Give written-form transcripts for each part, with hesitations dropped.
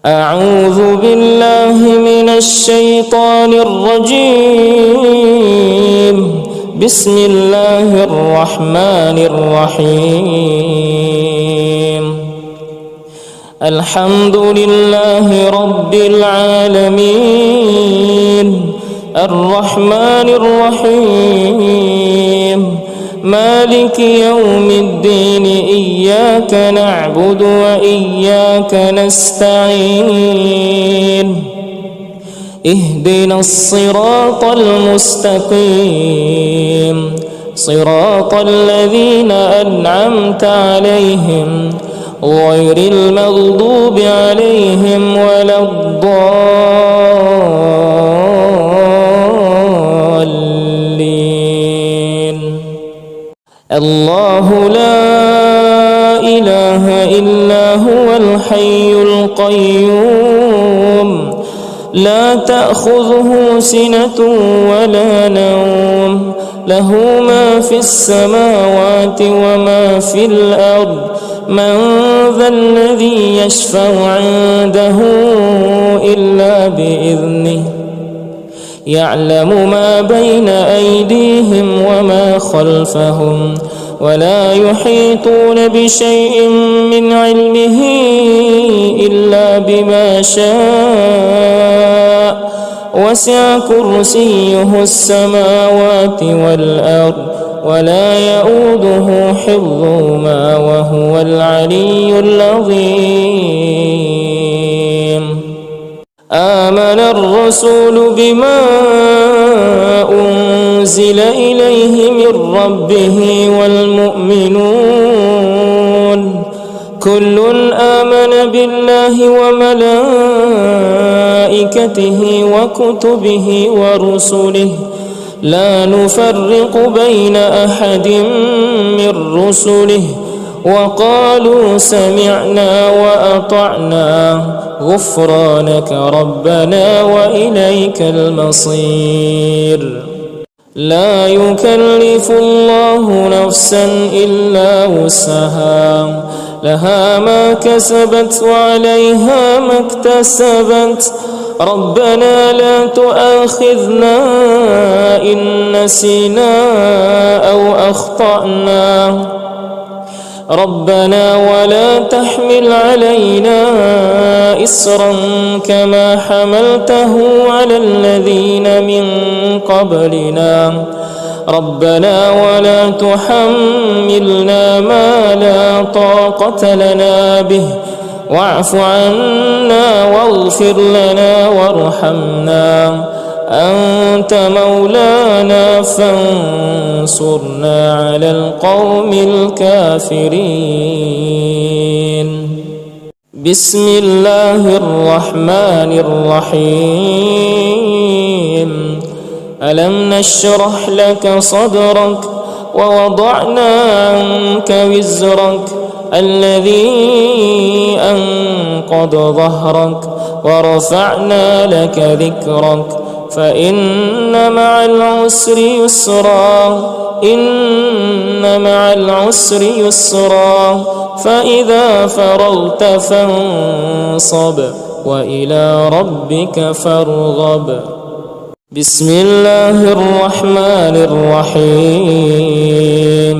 أعوذ بالله من الشيطان الرجيم. بسم الله الرحمن الرحيم. الحمد لله رب العالمين الرحمن الرحيم مالك يوم الدين. إياك نعبد وإياك نستعين. اهدنا الصراط المستقيم صراط الذين أنعمت عليهم غير المغضوب عليهم ولا الضالين. الله لا إله إلا هو الحي القيوم لا تأخذه سنة ولا نوم له ما في السماوات وما في الأرض. من ذا الذي يشفع عنده إلا بإذنه يعلم ما بين أيديهم وما خلفهم ولا يحيطون بشيء من علمه إلا بما شاء. وسع كرسيه السماوات والأرض ولا يؤوده حفظهما وهو العلي العظيم. آمن الرسول بما أنزل إليه من ربه والمؤمنون كل آمن بالله وملائكته وكتبه ورسله لا نفرق بين أحد من رسله وقالوا سمعنا وأطعنا غفرانك ربنا وإليك المصير. لا يكلف الله نفسا إلا وسعها لها ما كسبت وعليها ما اكتسبت. ربنا لا تؤاخذنا إن نسينا أو أخطأنا ربنا ولا تحمل علينا إصرا كما حملته على الذين من قبلنا ربنا ولا تحملنا ما لا طاقة لنا به واعف عنا واغفر لنا وارحمنا أنت مولانا فانصرنا على القوم الكافرين. بسم الله الرحمن الرحيم. ألم نشرح لك صدرك ووضعنا عنك وزرك الذي أنقض ظهرك ورفعنا لك ذكرك فإن مع العسر يسرا إن مع العسر يسرا فإذا فرغت فانصب وإلى ربك فارغب. بسم الله الرحمن الرحيم.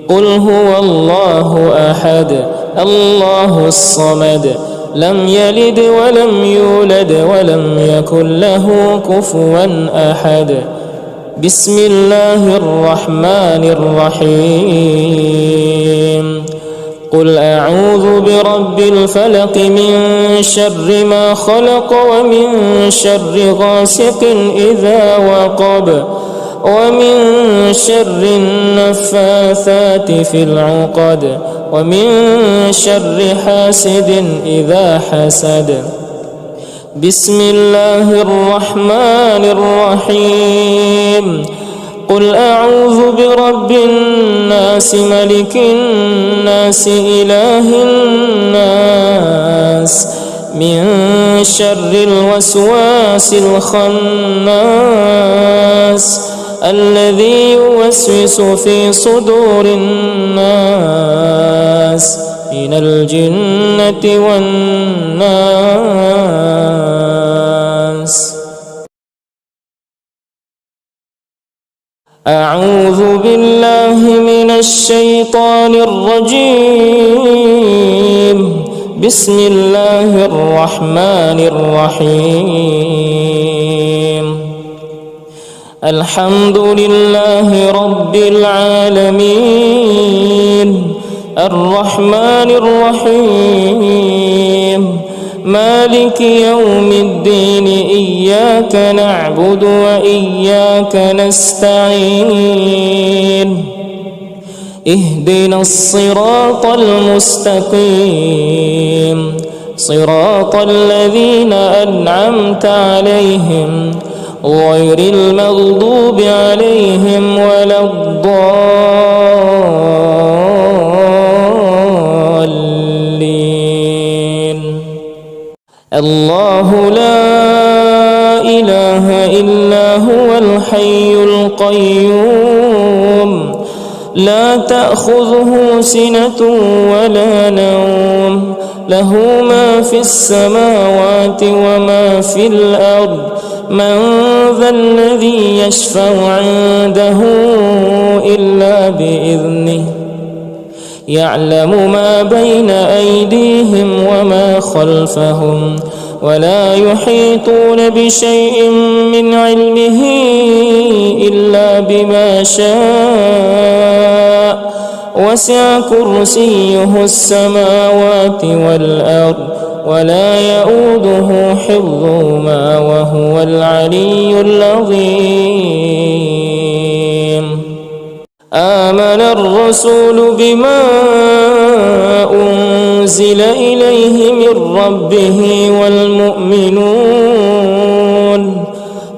قل هو الله أحد الله الصمد لم يلد ولم يولد ولم يكن له كفوا أحد. بسم الله الرحمن الرحيم. قل أعوذ برب الفلق من شر ما خلق ومن شر غاسق إذا وقب ومن شر النفاثات في العقد ومن شر حاسد إذا حسد. بسم الله الرحمن الرحيم. قل أعوذ برب الناس ملك الناس إله الناس من شر الوسواس الخناس الذي يوسوس في صدور الناس من الجنة والناس. أعوذ بالله من الشيطان الرجيم. بسم الله الرحمن الرحيم. الحمد لله رب العالمين، الرحمن الرحيم، مالك يوم الدين، إياك نعبد وإياك نستعين، اهدنا الصراط المستقيم، صراط الذين أنعمت عليهم غير المغضوب عليهم ولا الضالين. الله لا إله إلا هو الحي القيوم، لا تأخذه سنة ولا نوم، له ما في السماوات وما في الأرض. من ذا الذي يشفع عنده إلا بإذنه، يعلم ما بين أيديهم وما خلفهم، ولا يحيطون بشيء من علمه إلا بما شاء، وسع كرسيه السماوات والأرض، ولا يؤوده حفظهما وهو العلي العظيم. آمن الرسول بما أنزل إليه من ربه والمؤمنون،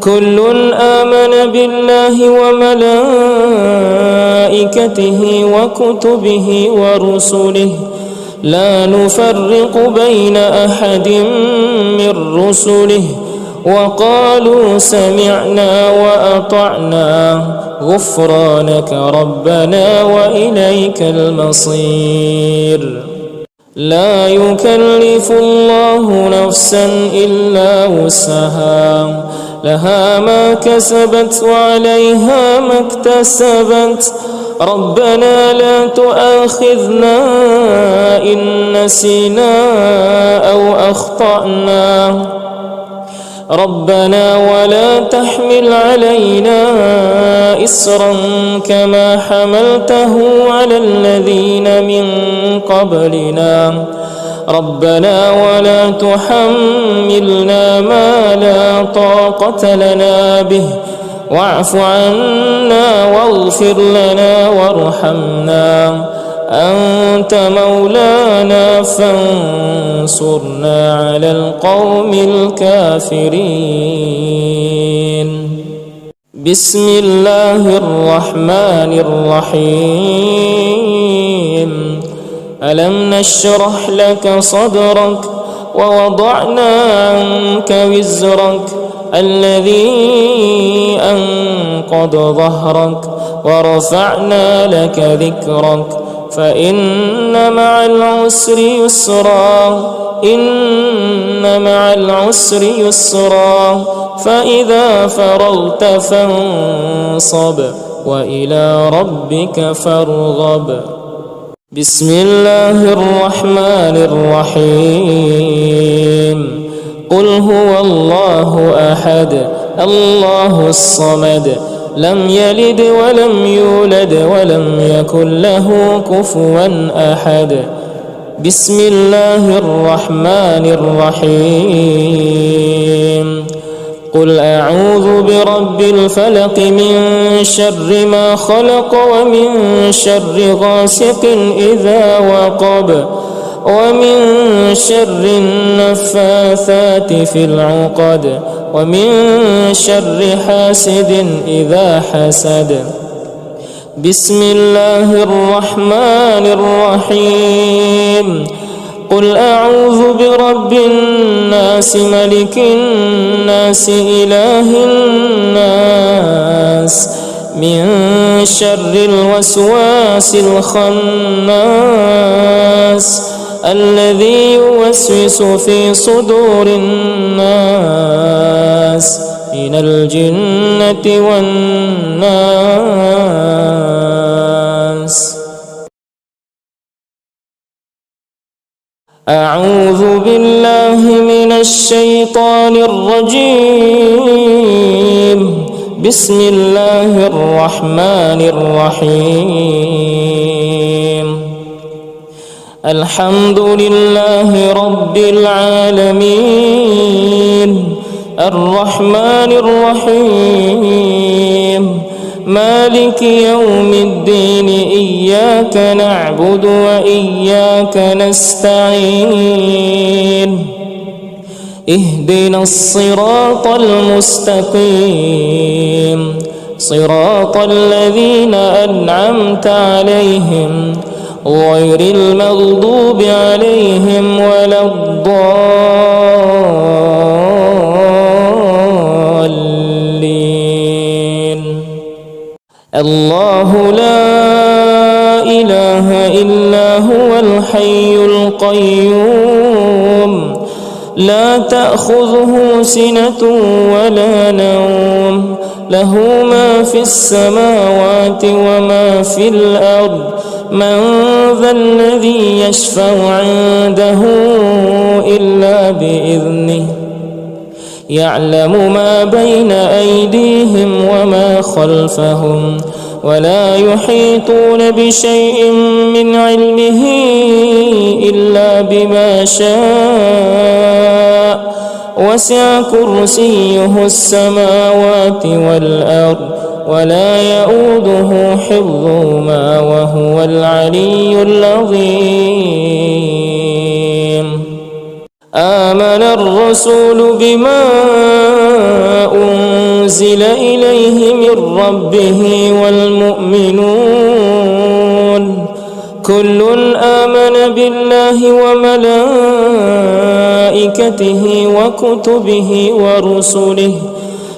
كل آمن بالله وملائكته وكتبه ورسله، لا نفرق بين أحد من رسله، وقالوا سمعنا وأطعنا غفرانك ربنا وإليك المصير. لا يكلف الله نفسا إلا وسعها، لها ما كسبت وعليها ما اكتسبت. ربنا لا تؤاخذنا إن نسينا أو أخطأنا، ربنا ولا تحمل علينا إصرا كما حملته على الذين من قبلنا، ربنا ولا تحملنا ما لا طاقة لنا به، واعف عنا واغفر لنا وارحمنا، أنت مولانا فانصرنا على القوم الكافرين. بسم الله الرحمن الرحيم. ألم نشرح لك صدرك ووضعنا عنك وزرك الذي أنقض ظهرك، ورفعنا لك ذكرك، فإن مع العسر يسرا، إن مع العسر يسرا، فإذا فرغت فانصب وإلى ربك فارغب. بسم الله الرحمن الرحيم. قل هو الله أحد الله الصمد، لم يلد ولم يولد ولم يكن له كفوا أحد. بسم الله الرحمن الرحيم. قل أعوذ برب الفلق من شر ما خلق، ومن شر غاسق إذا وقب، ومن شر النفاثات في العقد، ومن شر حاسد إذا حسد. بسم الله الرحمن الرحيم. قل أعوذ برب الناس ملك الناس إله الناس من شر الوسواس الخناس الذي يوسوس في صدور الناس من الجنة والناس. أعوذ بالله من الشيطان الرجيم. بسم الله الرحمن الرحيم. الحمد لله رب العالمين، الرحمن الرحيم، مالك يوم الدين، إياك نعبد وإياك نستعين، اهدنا الصراط المستقيم، صراط الذين أنعمت عليهم غير المغضوب عليهم ولا الضالين. الله لا إله إلا هو الحي القيوم، لا تأخذه سنة ولا نوم، له ما في السماوات وما في الأرض. من ذا الذي يشفع عنده إلا بإذنه، يعلم ما بين أيديهم وما خلفهم، ولا يحيطون بشيء من علمه إلا بما شاء، وسع كرسيه السماوات والأرض، ولا يؤوده حفظهما وهو العلي العظيم. آمن الرسول بما أنزل إليه من ربه والمؤمنون كل آمن بالله وملائكته وكتبه ورسله،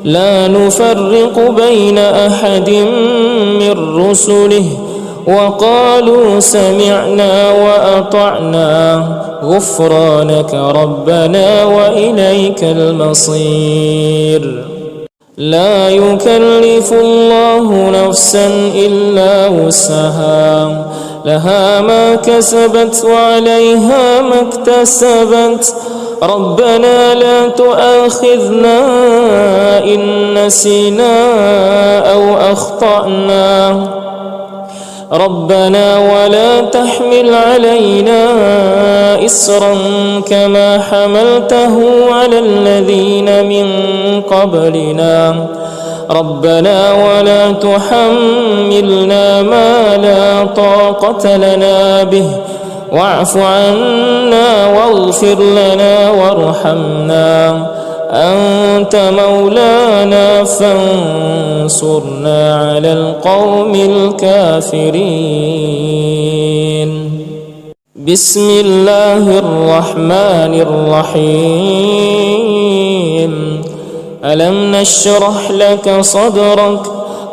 لا نفرق بين أحد من رسله، وقالوا سمعنا وأطعنا غفرانك ربنا وإليك المصير. لا يكلف الله نفسا إلا وسعها، لها ما كسبت وعليها ما اكتسبت. ربنا لا تؤاخذنا إن نسينا أو أخطأنا، ربنا ولا تحمل علينا إصرا كما حملته على الذين من قبلنا، ربنا ولا تحملنا ما لا طاقة لنا به، واعف عنا واغفر لنا وارحمنا، أنت مولانا فانصرنا على القوم الكافرين. بسم الله الرحمن الرحيم. ألم نشرح لك صدرك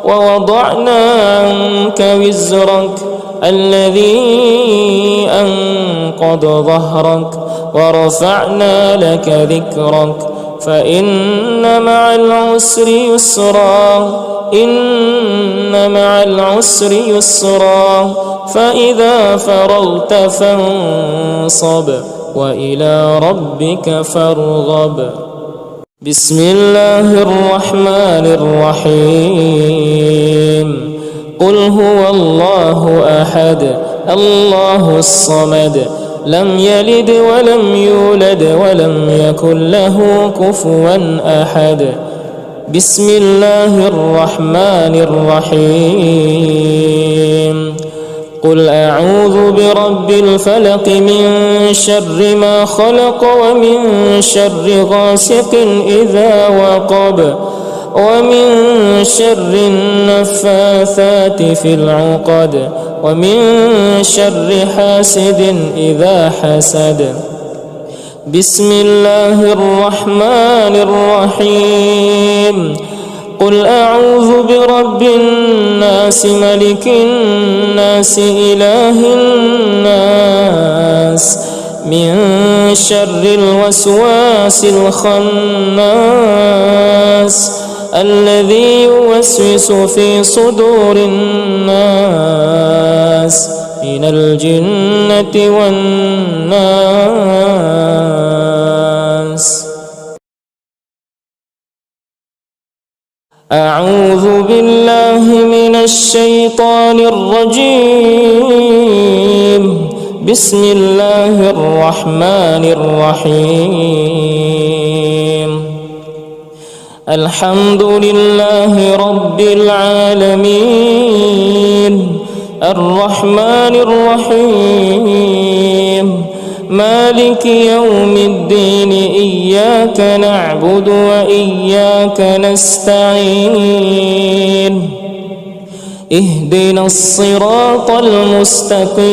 ووضعنا عنك وزرك الذي أنقض ظهرك ورفعنا لك ذكرك، فإن مع العسر يسرا، إن مع العسر يسرا، فإذا فرغت فانصب وإلى ربك فارغب. بسم الله الرحمن الرحيم. قل هو الله أحد الله الصمد، لم يلد ولم يولد ولم يكن له كفوا أحد. بسم الله الرحمن الرحيم. قل أعوذ برب الفلق من شر ما خلق ومن شر غاسق إذا وقب ومن شر النفاثات في العقد ومن شر حاسد إذا حسد. بسم الله الرحمن الرحيم. قل أعوذ برب الناس ملك الناس إله الناس من شر الوسواس الخناس الذي يوسوس في صدور الناس من الجنة والناس. أعوذ بالله من الشيطان الرجيم. بسم الله الرحمن الرحيم. الحمد لله رب العالمين الرحمن الرحيم مالك يوم الدين إياك نعبد وإياك نستعين اهدنا الصراط المستقيم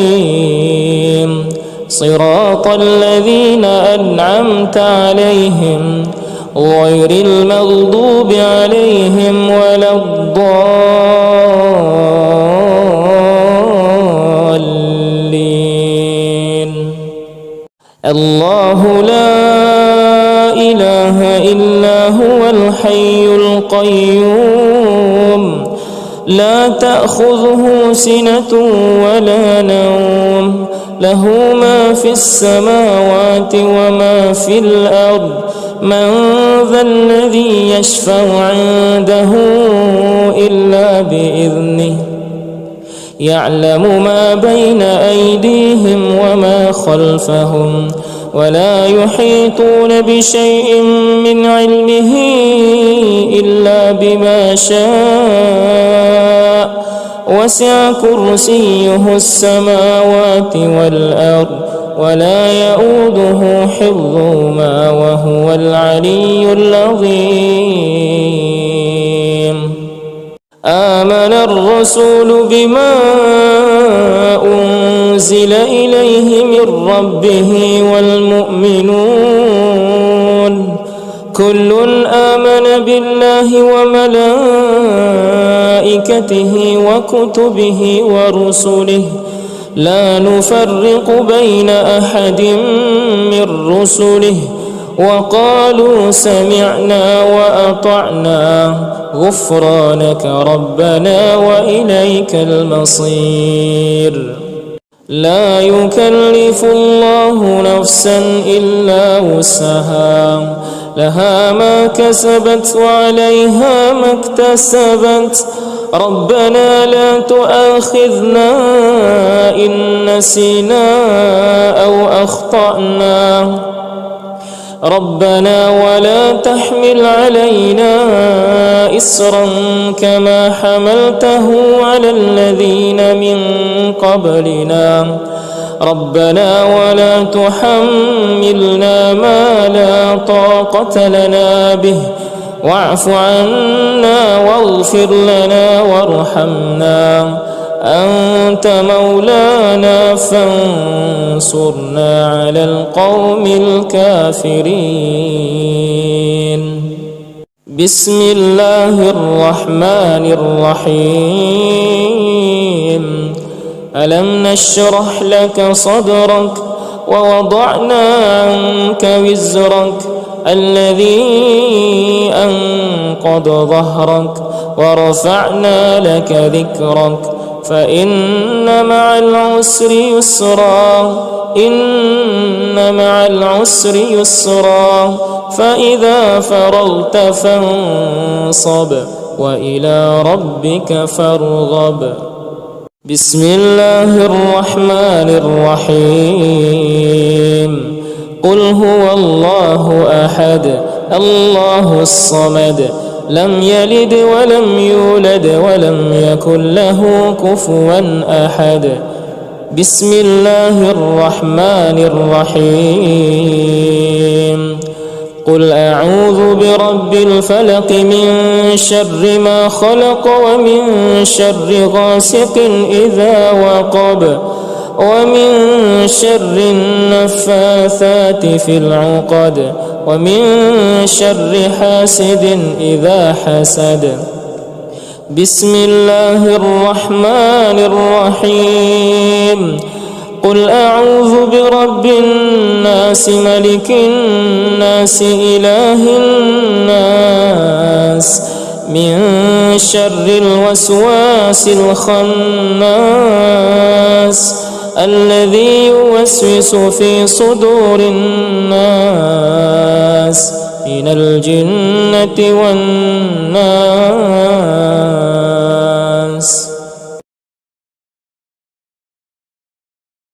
صراط الذين أنعمت عليهم غير المغضوب عليهم ولا الضالين. الله لا إله إلا هو الحي القيوم لا تأخذه سنة ولا نوم له ما في السماوات وما في الأرض من ذا الذي يشفع عنده إلا بإذنه يعلم ما بين أيديهم وما خلفهم ولا يحيطون بشيء من علمه إلا بما شاء وسع كرسيه السماوات والأرض ولا يؤوده حفظهما وهو العلي العظيم. آمن الرسول بما أنزل إليه من ربه والمؤمنون كل آمن بالله وملائكته وكتبه ورسله لا نفرق بين أحد من رسله وقالوا سمعنا وأطعنا غفرانك ربنا وإليك المصير. لا يكلف الله نفسا إلا وسعها لها ما كسبت وعليها ما اكتسبت ربنا لا تؤاخذنا إن نسينا أو أخطأنا ربنا ولا تحمل علينا إصرا كما حملته على الذين من قبلنا ربنا ولا تحملنا ما لا طاقة لنا به واعف عنا واغفر لنا وارحمنا أنت مولانا فانصرنا على القوم الكافرين. بسم الله الرحمن الرحيم. ألم نشرح لك صدرك ووضعنا عنك وزرك الذي أنقض ظهرك ورفعنا لك ذكرك فإن مع العسر يسرا إن مع العسر يسرا فإذا فرغت فانصب وإلى ربك فارغب. بسم الله الرحمن الرحيم. قل هو الله أحد الله الصمد لم يلد ولم يولد ولم يكن له كفوا أحد. بسم الله الرحمن الرحيم. قل أعوذ برب الفلق من شر ما خلق ومن شر غاسق إذا وقب ومن شر النفاثات في العقد ومن شر حاسد إذا حسد. بسم الله الرحمن الرحيم. قل أعوذ برب الناس ملك الناس إله الناس من شر الوسواس الخناس الذي يوسوس في صدور الناس من الجنة والناس.